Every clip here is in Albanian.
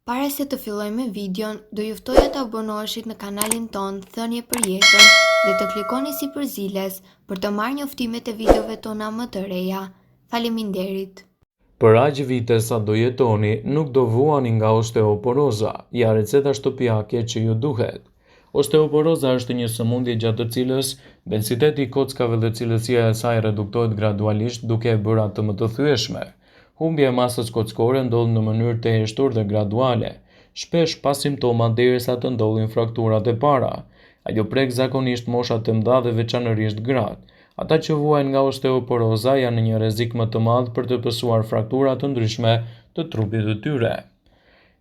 Para se të fillojmë me videon, do ju ftoja të abonoheshit në kanalin ton Thënie për Jetën dhe të klikoni si përziles për të marrë njoftimet e videove tona më të reja. Faleminderit. Për aq vite sa do jetoni, nuk do vuani nga osteoporoza, ja receta shtëpiake që ju duhet. Osteoporoza është një sëmundje gjatë të cilës densiteti i kockave dhe cilësia e saj reduktohet gradualisht duke e bërë atë më të thyeshme. Humbja e masës kockore ndodh në mënyrë të heshtur dhe graduale, shpesh pas simptoma derisa të ndodhin frakturat e para. Ajo prek zakonisht moshat e mëdha dhe veçanërisht gratë. Ata që vuajnë nga osteoporoza janë në një rrezik më të madh për të pësuar fraktura të ndryshme të trupit të tyre.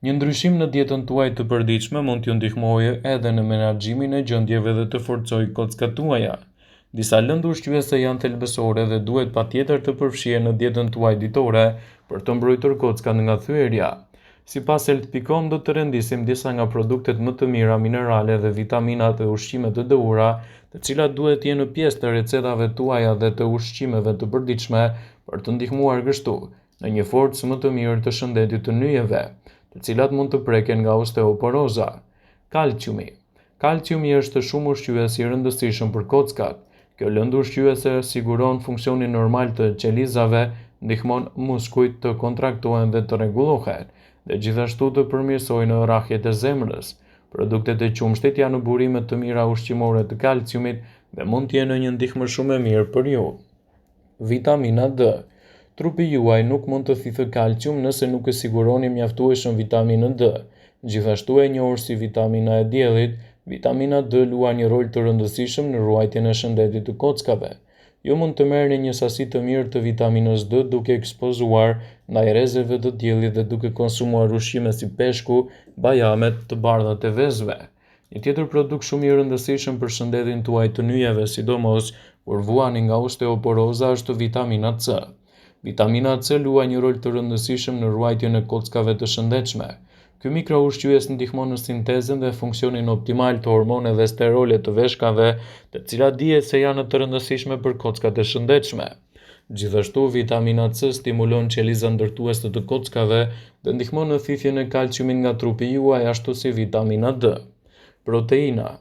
Një ndryshim në dietën tuaj të përditshme mund t'ju ndihmojë edhe në menaxhimin e gjendjeve dhe të forcojë kockat tuaja. Disa lëndë ushqyese janë thelbësore dhe duhet patjetër të përfshihen në dietën tuaj ditore për të mbrojtur kockat nga thyerja. Sipas Health.com do të rendisim disa nga produktet më të mira minerale dhe vitaminat dhe ushqimet të dëura, të cilat duhet të jenë pjesë të recetave tuaja dhe të ushqimeve të përditshme për të ndihmuar kështu në një forcë më të mirë të shëndetit të nyjeve, të cilat mund të preken nga osteoporoza. Kalciumi. Kalciumi është shumë ushqyes i rëndësishëm për kockat. Kjo lëndë ushqyese siguron funksionin normal të qelizave, ndihmon muskujt të kontraktohen dhe të rregullohen, dhe gjithashtu të përmirësojnë rrahjet e zemrës. Produktet e qumshtit janë burime të mira ushqimore të kalciumit dhe mund të jenë një ndihmë shumë e mirë për ju. Vitamina D. Trupi juaj nuk mund të thithë kalcium nëse nuk e siguroni mjaftueshëm vitaminën D. Gjithashtu e njohur si vitamina e diellit, vitamina D luan një rol të rëndësishëm në ruajtjen e shëndetit të kockave. Ju mund të merrni një sasi të mirë të vitaminës D duke ekspozuar ndaj rrezeve të diellit dhe duke konsumuar ushqime si peshku, bajamet, të bardhat e vezëve. Një tjetër produkt shumë i rëndësishëm për shëndetin tuaj të nyjeve, sidomos kur vuani nga osteoporoza, është vitamina C. Vitamina C luan një rol të rëndësishëm në ruajtjen e kockave të shëndetshme. Ky mikroushqyes ndihmon në sintezën dhe funksionin optimal të hormoneve sterole të veshkave, të cilat dihet se janë të rëndësishme për kockat e shëndetshme. Gjithashtu, vitamina C stimulon qelizat ndërtuese të kockave dhe ndihmon në thithjen e kalciumit nga trupi juaj, ashtu si vitamina D. Proteina.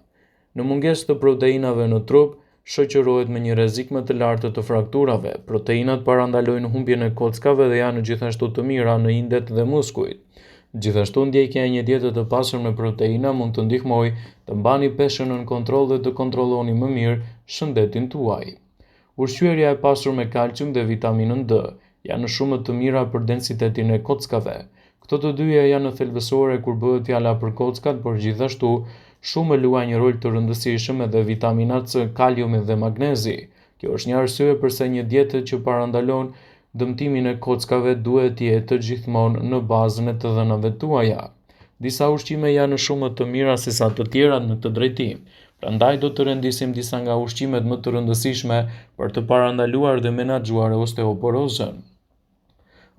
Në mungesë të proteinave në trup, shoqërohet me një rrezik më të lartë të frakturave. Proteinat parandalojnë humbjen e kockave dhe janë gjithashtu të mira në indet dhe muskujt. Gjithashtu, ndjekja e një diete të pasur me proteina mund të ndihmojë të mbani peshën nën kontroll dhe të kontrolloni më mirë shëndetin tuaj. Ushqyerja e pasur me kalcium dhe vitaminën D janë shumë të mira për densitetin e kockave. Këto të dyja janë thelbësore kur bëhet fjala për kockat, por gjithashtu shumë luajnë një rol të rëndësishëm edhe vitamina C, kaliumi dhe magnezi. Kjo është një arsye pse një dietë që parandalon dëmtimin e kockave duhet të jetë gjithmonë në bazën e të dhënave tuaja. Disa ushqime janë shumë të mira se sa të tjerat në të drejtim. Prandaj do të rendisim disa nga ushqimet më të rëndësishme për të parandaluar dhe menaxhuar osteoporozën.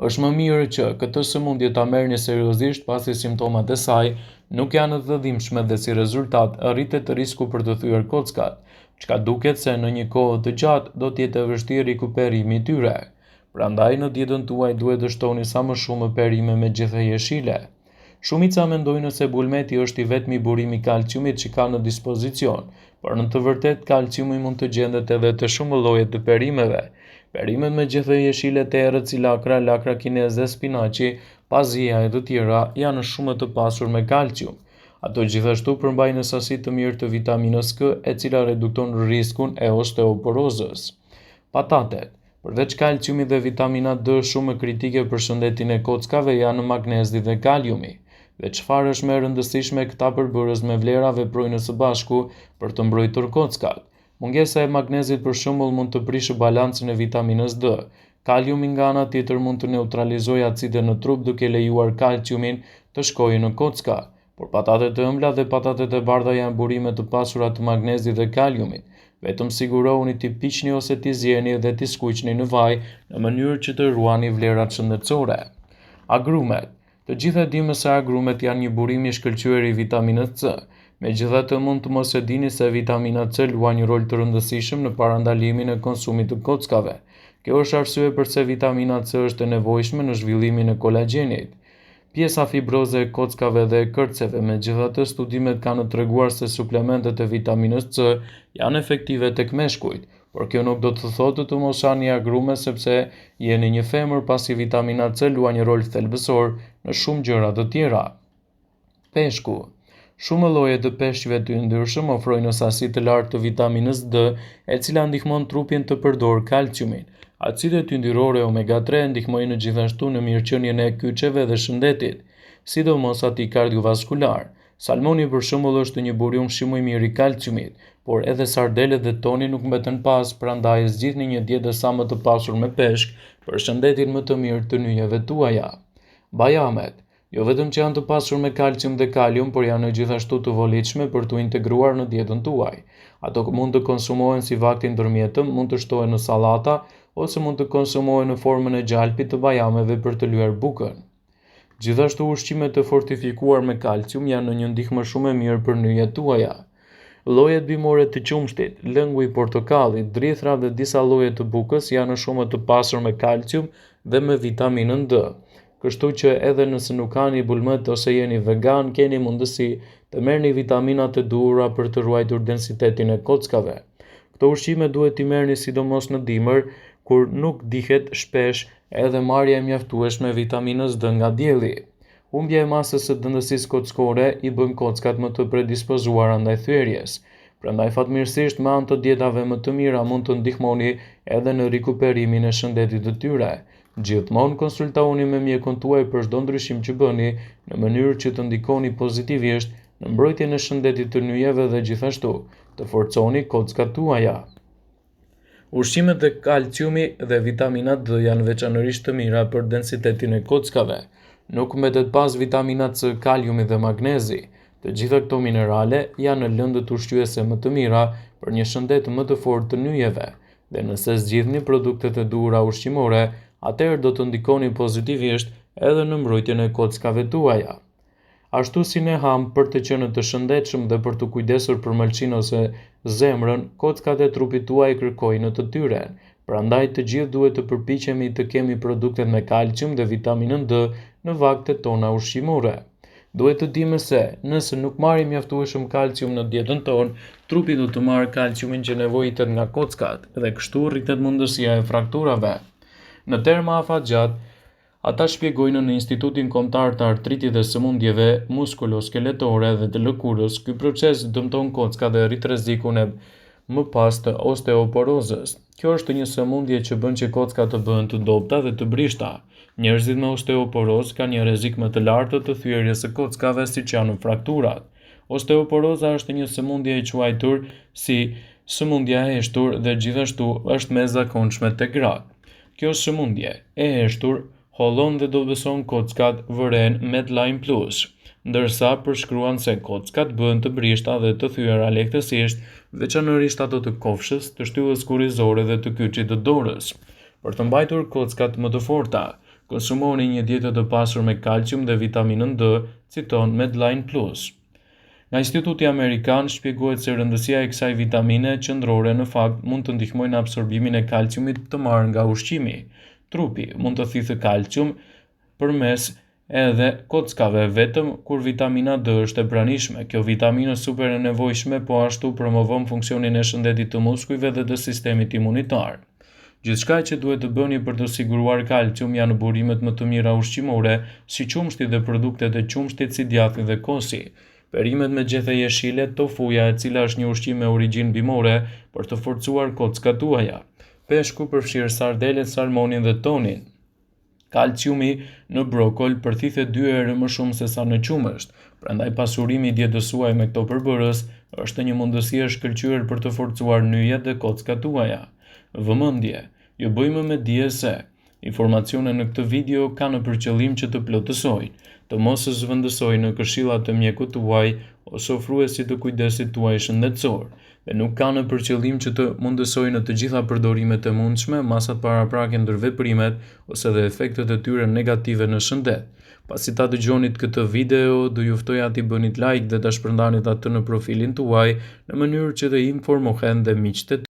Është më mirë që këtë sëmundje ta merrni seriozisht pasi simptomat e saj nuk janë të dhimbshme dhe si rezultat rritet risku për të thyer kockat, çka duket se në një kohë të gjatë do të jetë e vështirë rikuperimi i tyre. Prandaj në dietën tuaj duhet të shtoni sa më shumë perime me gjethe jeshile. Shumica mendojnë se bulmeti është i vetmi burim i kalciumit që ka në dispozicion, por në të vërtetë kalciumi mund të gjendet edhe te shumë lloje të perimeve. Perimet me gjethe jeshile të errët si lakra, lakra kineze dhe spinaqi, pazia e të tjera janë shumë të pasur me kalcium. Ato gjithashtu përmbajnë sasi të mirë të vitaminës K, e cila redukton rrezikun e osteoporozës. Patatet. Përveç kalciumit dhe vitamina D shumë kritike për shëndetin e kockave janë magnezi dhe kaliumi. Dhe çfarë është më e rëndësishme, këta përbërës me vlera veprojnë së bashku për të mbrojtur kockat. Mungesa e magnezit për shembull mund të prishë balancin e vitaminës D. Kaliumi nga ana tjetër mund të neutralizojë acidet në trup duke lejuar kalciumin të shkojë në kocka. Por patatet e ëmbla dhe patatet e bardha janë burime të pasura të magnezit dhe kaliumit. Vetëm sigurohuni t'i piqni ose t'i zjeni dhe t'i skuqni në vaj në mënyrë që të ruani vlerat shëndetësore. Agrumet. Të gjithë e dimë se agrumet janë një burim i shkëlqyer i vitaminës C. Megjithatë mund të mos e dini se vitamina C luan një rol të rëndësishëm në parandalimin e konsumit të kockave. Kjo është arsye pse vitamina C është e nevojshme në zhvillimin e kolagjenit. pjesa fibroze e kockave dhe e kërceve. Megjithatë, studimet kanë treguar se suplementet e vitaminës C janë efektive tek meshkujt, por kjo nuk do të thotë të mos hani agrume sepse jeni një femër pasi vitamina C luan një rol thelbësor në shumë gjëra të tjera. Peshku. Shumë lloje të peshqve të yndyrshëm ofrojnë sasi të lartë të vitaminës D, e cila ndihmon trupin të përdorë kalciumin. Acidet yndyrore omega-3 ndihmojnë gjithashtu në mirëqenien e kyçeve dhe shëndetit, sidomos atij kardiovaskular. Salmoni për shembull është një burim shumë i mirë i kalciumit, por edhe sardelet dhe toni nuk mbeten pas, prandaj zgjidhni një dietë sa më të pasur me peshk për shëndetin më të mirë të nyjeve tuaja. Bajamet. Jo vetëm që janë të pasur me kalcium dhe kalium, por janë gjithashtu të volitshme për t'u integruar në dietën tuaj. Ato mund të konsumohen si vakti ndërmjetëm, mund të shtohen në sallata ose mund të konsumohen në formën e gjalpit të bajameve për të lyer bukën. Gjithashtu ushqimet të fortifikuar me kalcium janë një ndihmë shumë e mirë për nyjet tuaja. Llojet bimore të qumshtit, lëngu i portokallit, drithra dhe disa lloje të bukës janë shumë të pasur me kalcium dhe me vitaminën D. Kështu që edhe nëse nuk hani bulmët ose jeni vegan, keni mundësi të merrni vitaminat e duhura për të ruajtur densitetin e kockave. Këto ushqime duhet t'i merrni sidomos në dimër, kur nuk dihet shpesh, edhe marrja e mjaftueshme e vitaminës D nga dielli. Humbja e masës së dëndësisë kockore i bën kockat më të predispozuara ndaj thyerjes. Prandaj fatmirësisht me anë të dietave më të mira mund të ndihmoni edhe në rikuperimin e shëndetit të tyre. Gjithmonë konsultohuni me mjekun tuaj për çdo ndryshim që bëni në mënyrë që të ndikoni pozitivisht në mbrojtjen e shëndetit të nyjeve dhe gjithashtu të forconi kockat tuaja. Ushqimet e kalciumi dhe vitamina D janë veçanërisht të mira për densitetin e kockave. Nuk mbetet pas vitamina C, kaliumi dhe magnezi. Të gjitha këto minerale janë në lëndët ushqyese më të mira për një shëndet më të fortë të nyjeve. Dhe nëse zgjidhni produktet e duhura ushqimore, atëherë do të ndikoni pozitivisht edhe në mbrojtjen e kockave tuaja. Ashtu si ne ham për të qenë të shëndetshëm dhe për të kujdesur për mëlçinë ose zemrën, kockat e trupit tuaj kërkojnë të tyren. Prandaj të gjithë duhet të përpiqemi të kemi produktet me kalcium dhe vitaminën D në vaktet tona ushqimore. Duhet të dimë se nëse nuk marrim mjaftueshëm kalcium në dietën tonë, trupi do të marrë kalciumin që nevojitet nga kockat dhe kështu rritet mundësia e frakturave. Në terma afatgjat, ata shpjegojnë në Institutin Kombëtar të Artritit dhe Sëmundjeve Muskulo-Skeletore dhe të Lëkurës, ky proces dëmton kockat dhe rrit rrezikun e më pas të osteoporozës. Kjo është një sëmundje që bën që kockat të bëhen të dobta dhe të brishta. Njerëzit me osteoporozë kanë një rrezik më të lartë të thyerjes së kockave siç janë frakturat. Osteoporoza është një sëmundje e quajtur si sëmundja e heshtur dhe gjithashtu është me zakonshme tek gratë. Kjo sëmundje e heshtur hollon dhe dobëson kockat vëren Medline Plus, ndërsa përshkruan se kockat bëhen të brishta dhe të thyera lehtësisht, veçanërisht ato të kofshës, të shtyllës kurrizore dhe të kyçit të dorës. Për të mbajtur kockat më të forta, konsumoni një dietë të pasur me kalcium dhe vitaminën D, citon Medline Plus. Nga Instituti Amerikan shpjegohet se rëndësia e kësaj vitamine qendrore në fakt mund të ndihmojë në absorbimin e kalciumit të marrë nga ushqimi. Trupi mund të thithë kalcium përmes edhe kockave vetëm kur vitamina D është e pranishme. Kjo vitaminë super e nevojshme po ashtu promovon funksionin e shëndetit të muskujve dhe të sistemit imunitar. Gjithçka që duhet të bëni për të siguruar kalcium janë burimet më të mira ushqimore, si qumshti dhe produktet e qumshtit si djathi dhe kosi. Perimet me gjethe jeshile, tofuja e cila është një ushqim me origjinë bimore për të forcuar kockat tuaja. Peshku përfshirë sardelet, salmonin dhe tonin. Kalciumi në brokol përthithet 2 herë më shumë se sa në qumësht, prandaj pasurimi i dietës suaj me këto përbërës është një mundësi e shkëlqyer për të forcuar nyjet dhe kockat tuaja. Vëmendje, ju bëjmë me dije se informacionet në këtë video kanë për qëllim që të plotësojnë, të mos zhvendësojnë në këshillat të mjekut tuaj ose ofruesit të kujdesit tuaj shëndetësor, dhe nuk kanë për qëllim që të mundësojnë në të gjitha përdorimet e mundshme, masat paraprake ndër veprimet ose dhe efektet e tyre negative në shëndet. Pasi ta dëgjonit këtë video, do ju ftoja t'i bënit like dhe ta shpërndanit atë në profilin tuaj në mënyrë që të informohen dhe miqtë